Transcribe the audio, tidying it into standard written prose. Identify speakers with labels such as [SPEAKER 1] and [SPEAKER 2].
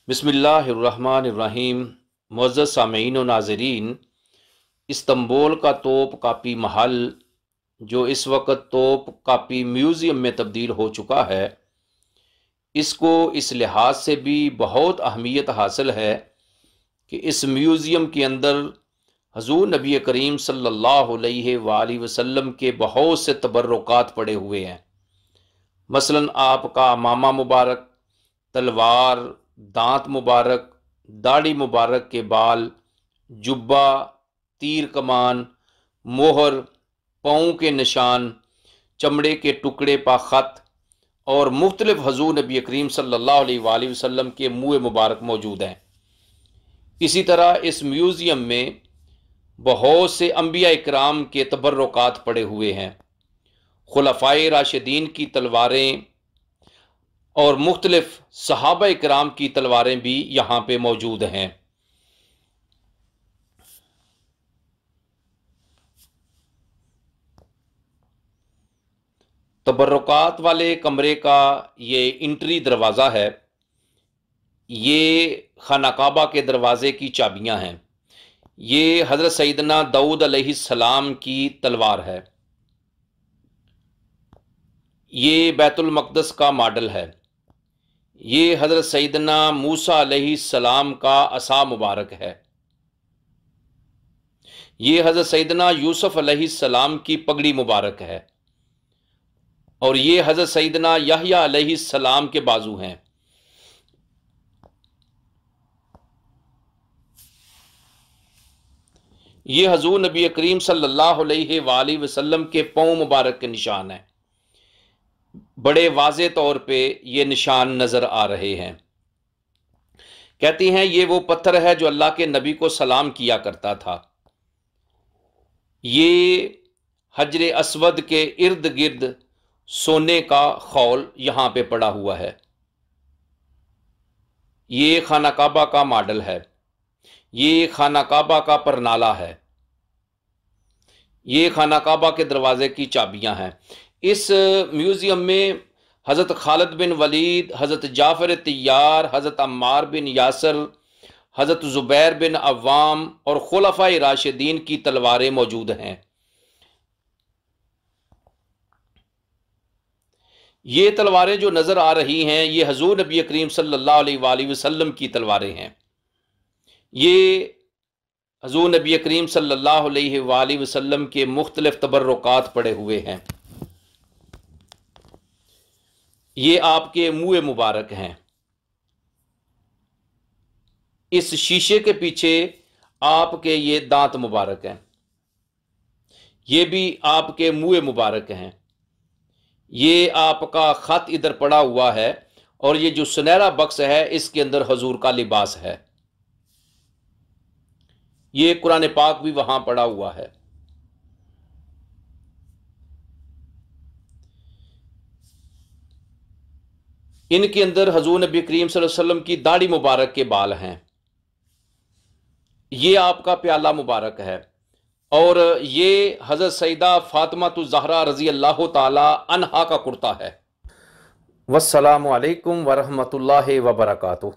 [SPEAKER 1] बिस्मिल्लाहिर्रहमानिर्रहीम। मुअज़्ज़ज़ सामीईन व नाज़रीन, इस्तांबुल का तोप कापी महल जो इस वक्त तोप कापी म्यूज़ियम में तब्दील हो चुका है, इसको इस लिहाज से भी बहुत अहमियत हासिल है कि इस म्यूज़ियम के अंदर हज़ूर नबी करीम सल्लल्लाहु अलैहि वसल्लम के बहुत से तबर्रुकात पड़े हुए हैं। मसलन आपका मामा मुबारक, तलवार, दांत मुबारक, दाढ़ी मुबारक के बाल, जुब्बा, तीर कमान, मोहर, पाँव के निशान, चमड़े के टुकड़े पा ख़त और मुख्तलिफ हज़ूर नबी करीम सल्लल्लाहु अलैहि वसल्लम के मुँह मुबारक मौजूद हैं। इसी तरह इस म्यूज़ियम में बहुत से अंबिया इकराम के तबर्रुकात पड़े हुए हैं। खुलफ़ाए राशिदीन की तलवारें और मुख्तलिफ सहाबा इकराम की तलवारें भी यहाँ पे मौजूद हैं। तबर्रुकात वाले कमरे का ये इंट्री दरवाज़ा है। ये खाना काबा के दरवाज़े की चाबियाँ हैं। ये हज़रत सैयदना दाऊद अलैहिस्सलाम की तलवार है। ये बैतुल मक़दस का मॉडल है। ये हज़रत सैयदना मूसा अलैहिस्सलाम का असा मुबारक है। ये हज़रत सैयदना यूसुफ अलैहिस्सलाम की पगड़ी मुबारक है। और ये हज़रत सैयदना यहया अलैहिस्सलाम के बाजू हैं। ये हज़ूर नबी करीम सल्लल्लाहु अलैहि वसल्लम के पाँव मुबारक के निशान हैं। बड़े वाज़े तौर पे ये निशान नज़र आ रहे हैं। कहती हैं ये वो पत्थर है जो अल्लाह के नबी को सलाम किया करता था। ये हजर अस्वद के इर्द गिर्द सोने का खौल यहाँ पे पड़ा हुआ है। ये खाना काबा का मॉडल है। ये खाना काबा का परनाला है। ये खाना काबा के दरवाज़े की चाबियाँ हैं। इस म्यूज़ियम में हज़रत खालिद बिन वलीद, हज़रत जाफ़र तैयार, हज़रत अम्मार बिन यासर, हज़रत ज़ुबैर बिन अव्वाम और खुलफ़ाए राशिदीन की तलवारें मौजूद हैं। ये तलवारें जो नज़र आ रही हैं, ये हज़ूर नबी करीम सल्लल्लाहु अलैहि वसल्लम की तलवारें हैं। ये हज़ूर नबी करीम सल्लल्लाहु अलैहि वसल्लम के मुख्तलिफ तबर्रुकात पड़े हुए हैं। ये आपके मुँह मुबारक हैं। इस शीशे के पीछे आपके ये दांत मुबारक हैं। ये भी आपके मुँह मुबारक हैं। ये आपका ख़त इधर पड़ा हुआ है और ये जो सुनहरा बक्स है इसके अंदर हजूर का लिबास है। ये कुरान पाक भी वहां पड़ा हुआ है। इनके अंदर हजूर नबी करीम सल्लल्लाहु अलैहि वसल्लम की दाढ़ी मुबारक के बाल हैं। ये आपका प्याला मुबारक है और ये हज़रत सईदा फातिमातुज़ ज़हरा रज़ी अल्लाह ताला अन्हा का कुर्ता है। वस्सलामु अलैकुम वरहमतुल्लाहि वबरकातुहू।